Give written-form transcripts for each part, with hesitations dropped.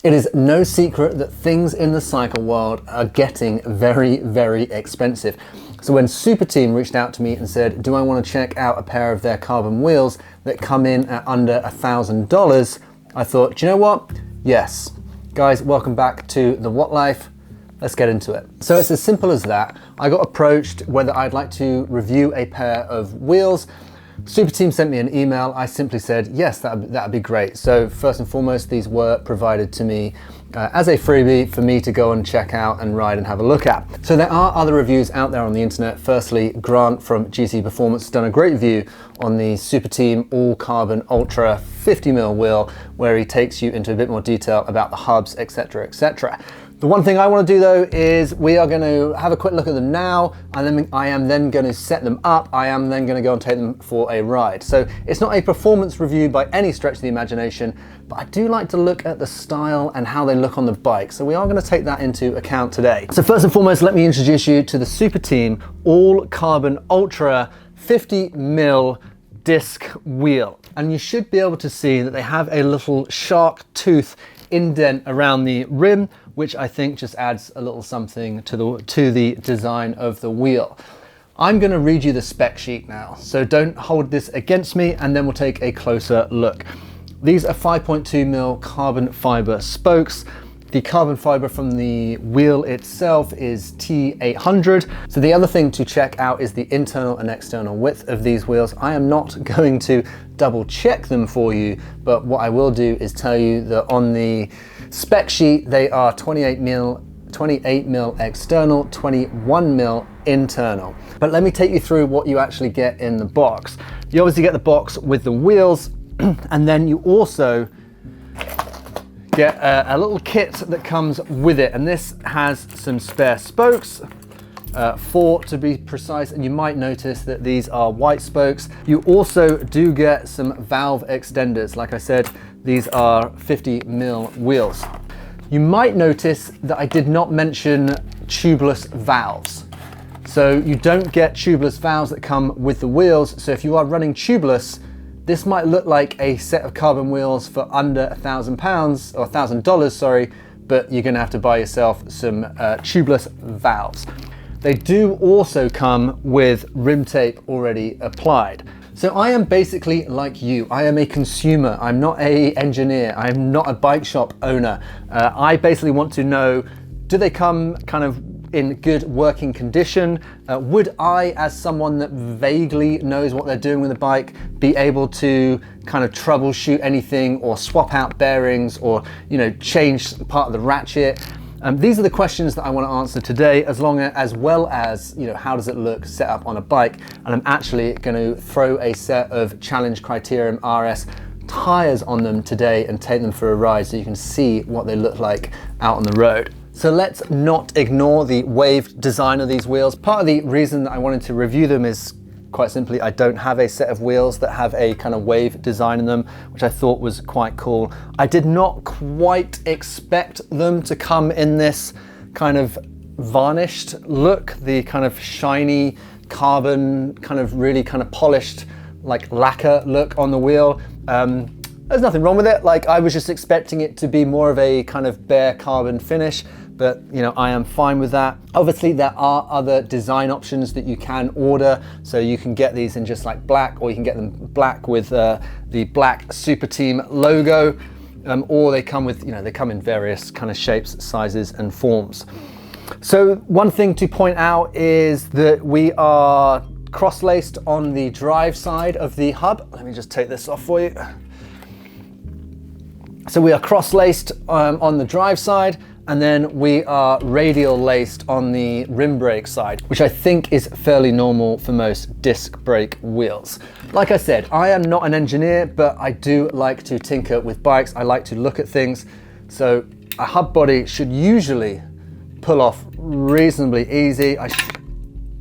It is no secret that things in the cycle world are getting very, very expensive. So when Super Team reached out to me and said, do I want to check out a pair of their carbon wheels that come in at under $1,000, I thought, do you know what? Yes. Guys, welcome back to The What Life. Let's get into it. So it's as simple as that. I got approached whether I'd like to review a pair of wheels. Super Team sent me an email. I simply said, yes, that'd be great. So first and foremost, these were provided to me as a freebie for me to go and check out and ride and have a look at. So there are other reviews out there on the internet. Firstly, Grant from GC Performance has done a great review on the Super Team All Carbon Ultra 50mm wheel, where he takes you into a bit more detail about the hubs, etc., etc. The one thing I want to do though is we are going to have a quick look at them now, and then I am then going to set them up. I am then going to go and take them for a ride. So it's not a performance review by any stretch of the imagination, but I do like to look at the style and how they look on the bike. So we are going to take that into account today. So first and foremost, let me introduce you to the Super Team All Carbon Ultra 50mm disc wheel. And you should be able to see that they have a little shark tooth indent around the rim, which I think just adds a little something to the design of the wheel. I'm going to read you the spec sheet now, so don't hold this against me, and then we'll take a closer look. These are 5.2mm carbon fiber spokes. The carbon fiber from the wheel itself is T800. So the other thing to check out is the internal and external width of these wheels. I am not going to double check them for you, but what I will do is tell you that on the spec sheet, they are 28mm external, 21mm internal. But let me take you through what you actually get in the box. You obviously get the box with the wheels, and then you also get a little kit that comes with it, and this has some spare spokes, 4 to be precise, and you might notice that these are white spokes. You also do get some valve extenders. Like I said, these are 50mm wheels. You might notice that I did not mention tubeless valves. So you don't get tubeless valves that come with the wheels. So if you are running tubeless, this might look like a set of carbon wheels for under £1,000 or $1,000, sorry, but you're gonna have to buy yourself some tubeless valves. They do also come with rim tape already applied. So I am basically like you. I am a consumer. I'm not an engineer. I'm not a bike shop owner. I basically want to know, do they come kind of in good working condition? Would I, as someone that vaguely knows what they're doing with the bike, be able to kind of troubleshoot anything or swap out bearings or, you know, change part of the ratchet? These are the questions that I want to answer today, as well as, you know, how does it look set up on a bike? And I'm actually going to throw a set of Challenge Criterium RS tires on them today and take them for a ride so you can see what they look like out on the road. So let's not ignore the waved design of these wheels. Part of the reason that I wanted to review them is quite simply I don't have a set of wheels that have a kind of wave design in them, which I thought was quite cool. I did not quite expect them to come in this kind of varnished look, the kind of shiny carbon, kind of really kind of polished like lacquer look on the wheel. There's nothing wrong with it. Like, I was just expecting it to be more of a kind of bare carbon finish, but you know, I am fine with that. Obviously there are other design options that you can order. So you can get these in just like black, or you can get them black with the black Super Team logo, or they come with, you know, they come in various kind of shapes, sizes and forms. So one thing to point out is that we are cross-laced on the drive side of the hub. Let me just take this off for you. So we are cross-laced on the drive side, and then we are radial laced on the rim brake side, which I think is fairly normal for most disc brake wheels. Like I said, I am not an engineer, but I do like to tinker with bikes. I like to look at things. So a hub body should usually pull off reasonably easy.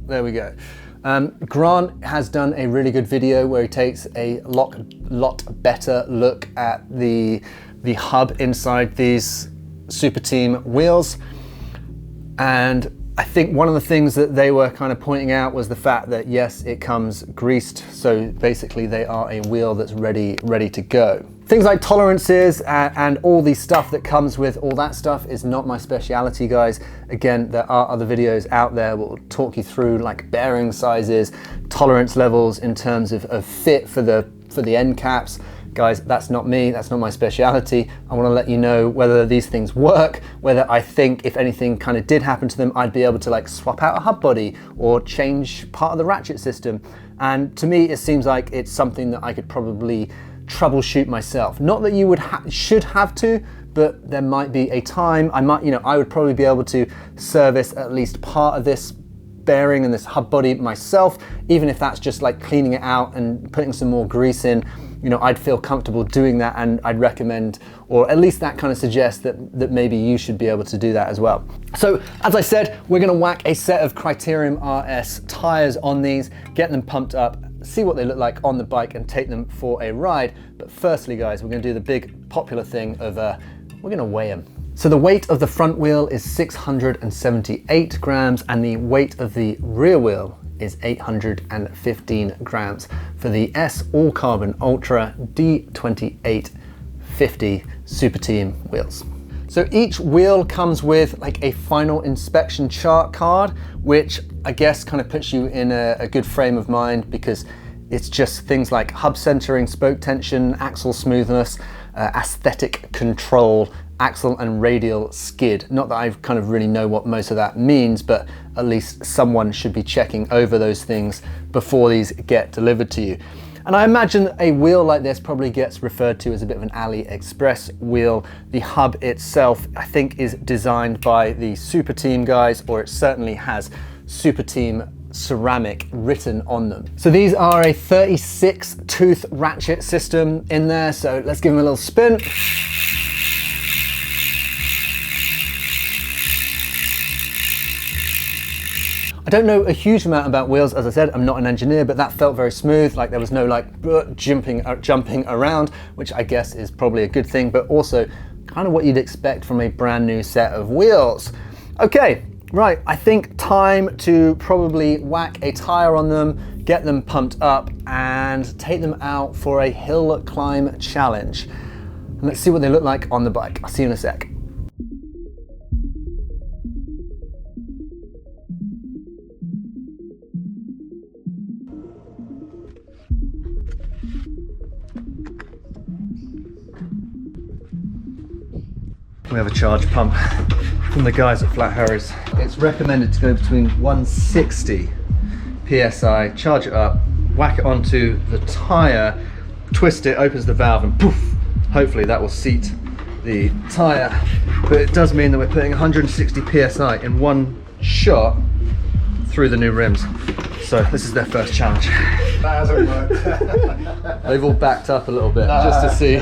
There we go. Grant has done a really good video where he takes a lot better look at the hub inside these Super Team wheels, and I think one of the things that they were kind of pointing out was the fact that yes, it comes greased, so basically they are a wheel that's ready to go. Things like tolerances and all the stuff that comes with all that stuff is not my speciality, guys. Again, there are other videos out there that will talk you through like bearing sizes, tolerance levels in terms of fit for the end caps. Guys, that's not me, that's not my speciality. I want to let you know whether these things work, whether I think if anything kind of did happen to them, I'd be able to like swap out a hub body or change part of the ratchet system. And to me, it seems like it's something that I could probably troubleshoot myself. Not that you should have to, but there might be a time I would probably be able to service at least part of this bearing and this hub body myself, even if that's just like cleaning it out and putting some more grease in. I'd feel comfortable doing that, and I'd recommend, or at least that kind of suggests that maybe you should be able to do that as well. So as I said, we're going to whack a set of Criterium RS tires on these, get them pumped up, see what they look like on the bike and take them for a ride. But firstly, guys, we're going to do the big popular thing of we're going to weigh them. So the weight of the front wheel is 678 grams and the weight of the rear wheel is 815 grams for the S All Carbon Ultra D2850 Super Team wheels. So each wheel comes with like a final inspection chart card, which I guess kind of puts you in a good frame of mind, because it's just things like hub centering, spoke tension, axle smoothness, aesthetic control, axle and radial skid. Not that I kind of really know what most of that means, but at least someone should be checking over those things before these get delivered to you. And I imagine a wheel like this probably gets referred to as a bit of an AliExpress wheel. The hub itself, I think, is designed by the Super Team guys, or it certainly has Super Team ceramic written on them. So these are a 36 tooth ratchet system in there. So let's give them a little spin. I don't know a huge amount about wheels. As I said, I'm not an engineer, but that felt very smooth. Like there was no like jumping around, which I guess is probably a good thing, but also kind of what you'd expect from a brand new set of wheels. Okay, right, I think time to probably whack a tire on them, get them pumped up and take them out for a hill climb challenge. And let's see what they look like on the bike. I'll see you in a sec. We have a charge pump from the guys at Flat Harry's. It's recommended to go between 160 PSI, charge it up, whack it onto the tire, twist it, opens the valve and poof, hopefully that will seat the tire. But it does mean that we're putting 160 PSI in one shot through the new rims. So this is their first challenge. That hasn't worked. They've all backed up a little bit just to see.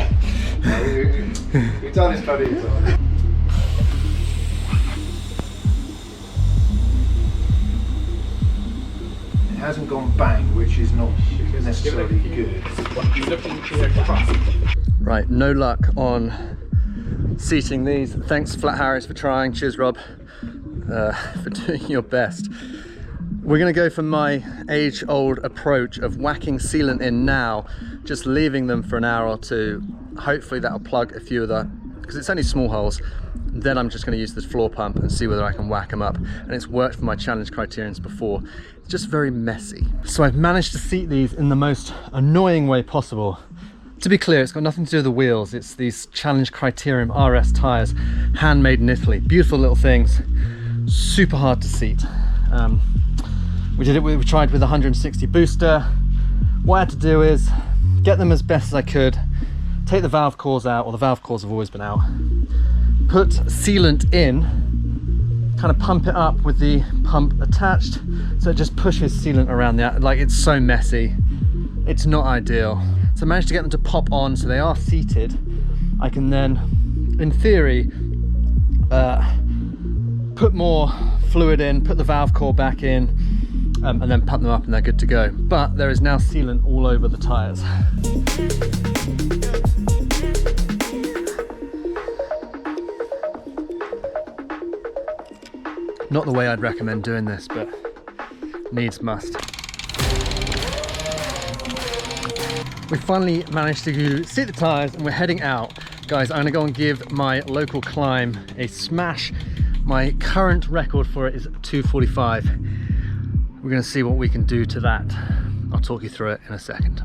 We've done this plenty of times. It hasn't gone bang, which is not necessarily good. Right, no luck on seating these. Thanks Flat Harry's for trying. Cheers Rob for doing your best. We're going to go for my age-old approach of whacking sealant in now, just leaving them for an hour or two. Hopefully that'll plug a few of the, because it's only small holes. Then I'm just going to use this floor pump and see whether I can whack them up. And it's worked for my challenge criterions before. It's just very messy. So I've managed to seat these in the most annoying way possible. To be clear, it's got nothing to do with the wheels. It's these challenge Criterium RS tires, handmade in Italy. Beautiful little things, super hard to seat. We tried with 160 booster. What I had to do is get them as best as I could, take the valve cores out, or the valve cores have always been out, put sealant in, kind of pump it up with the pump attached, so it just pushes sealant around the, like it's so messy. It's not ideal. So I managed to get them to pop on so they are seated. I can then, in theory, put more fluid in, put the valve core back in, and then pump them up and they're good to go. But there is now sealant all over the tires. Not the way I'd recommend doing this, but needs must. We finally managed to seat the tires and we're heading out. Guys, I'm gonna go and give my local climb a smash. My current record for it is 2:45. We're gonna see what we can do to that. I'll talk you through it in a second.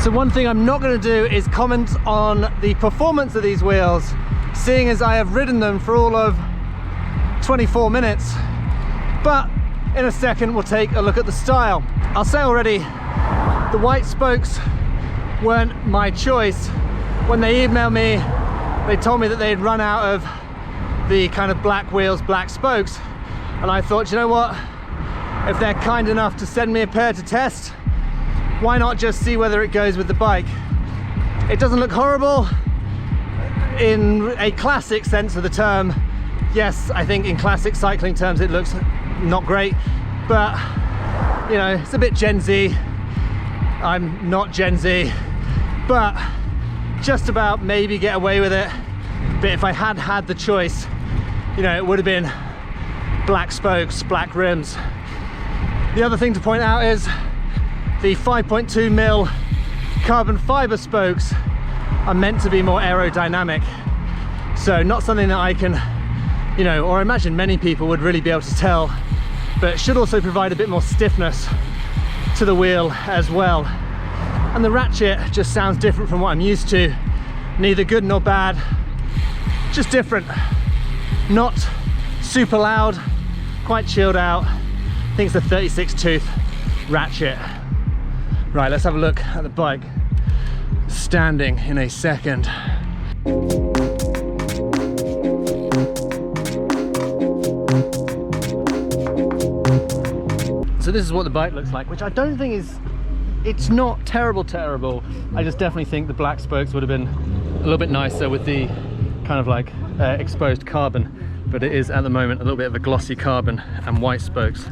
So one thing I'm not going to do is comment on the performance of these wheels, seeing as I have ridden them for all of 24 minutes. But in a second we'll take a look at the style. I'll say already, the white spokes weren't my choice. When they emailed me, they told me that they'd run out of the kind of black wheels, black spokes. And I thought, you know what? If they're kind enough to send me a pair to test, why not just see whether it goes with the bike? It doesn't look horrible in a classic sense of the term. Yes, I think in classic cycling terms it looks not great, but you know, it's a bit Gen Z. I'm not Gen Z, but just about maybe get away with it. But if I had had the choice, you know, it would have been black spokes, black rims. The other thing to point out is the 5.2mm carbon fiber spokes are meant to be more aerodynamic. So not something that I can, you know, or I imagine many people would really be able to tell, but should also provide a bit more stiffness to the wheel as well. And the ratchet just sounds different from what I'm used to. Neither good nor bad, just different. Not super loud, quite chilled out. I think it's a 36 tooth ratchet. Right, let's have a look at the bike standing in a second. So this is what the bike looks like, which I don't think is, it's not terrible. I just definitely think the black spokes would have been a little bit nicer with the kind of like exposed carbon, but it is at the moment a little bit of a glossy carbon and white spokes,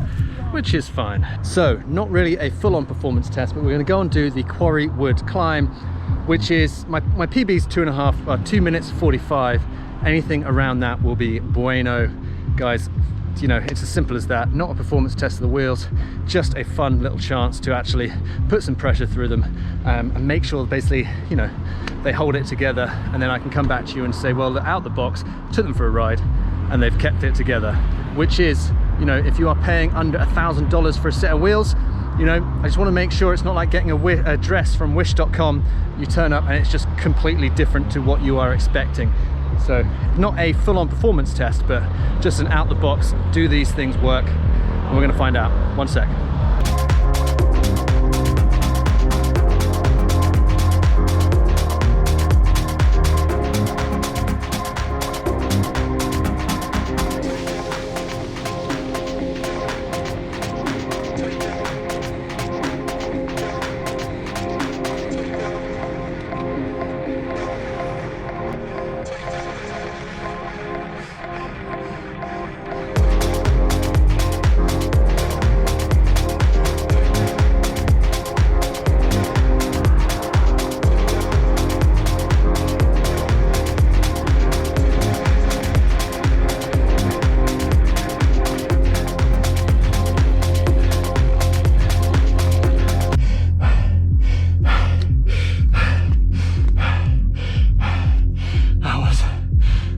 which is fine. So not really a full-on performance test, but we're going to go and do the Quarry Wood climb, which is my PB is 2 minutes 45. Anything around that will be bueno, guys. You know, it's as simple as that. Not a performance test of the wheels, just a fun little chance to actually put some pressure through them and make sure basically, you know, they hold it together, and then I can come back to you and say, well, they're out the box, took them for a ride and they've kept it together, which is, you know, if you are paying under $1,000 for a set of wheels, you know, I just want to make sure it's not like getting a dress from wish.com. You turn up and it's just completely different to what you are expecting. So not a full-on performance test, but just an out the box, do these things work? And we're going to find out. One sec.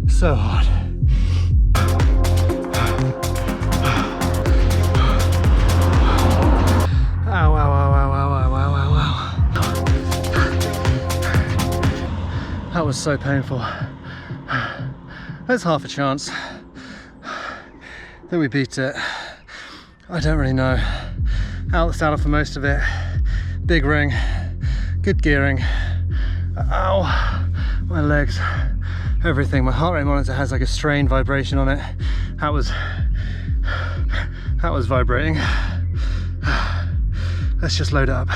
So hard. Ow, ow, ow, ow, ow, ow, ow, ow, ow. That was so painful. There's half a chance that we beat it. I don't really know. Out the saddle for most of it. Big ring, good gearing. Ow, my legs. Everything. My heart rate monitor has like a strain vibration on it. That was vibrating. Let's just load it up.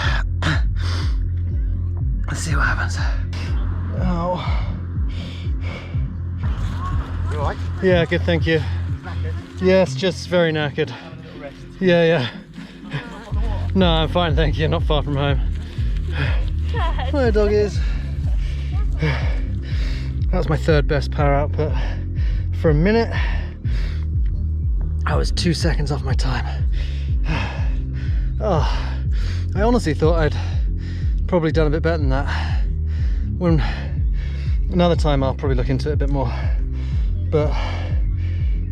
Let's see what happens. Oh. You alright? Yeah, good, thank you. Yes, just very knackered. Yeah. No, I'm fine, thank you. Not far from home. Hi, doggies. That was my third best power output. For a minute, I was 2 seconds off my time. Oh, I honestly thought I'd probably done a bit better than that. When another time I'll probably look into it a bit more. But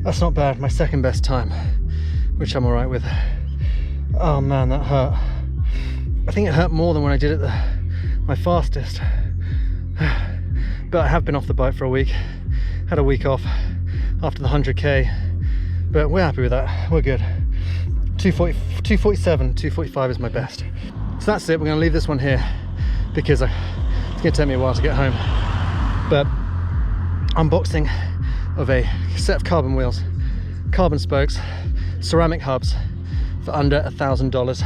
that's not bad. My second best time, which I'm alright with. Oh man, that hurt. I think it hurt more than when I did it my fastest. But I have been off the bike for a week. Had a week off after the 100k. But we're happy with that. We're good. 240, 247, 245 is my best. So that's it. We're going to leave this one here because it's going to take me a while to get home. But unboxing of a set of carbon wheels, carbon spokes, ceramic hubs for under $1,000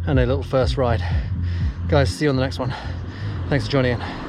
and a little first ride. Guys, see you on the next one. Thanks for joining in.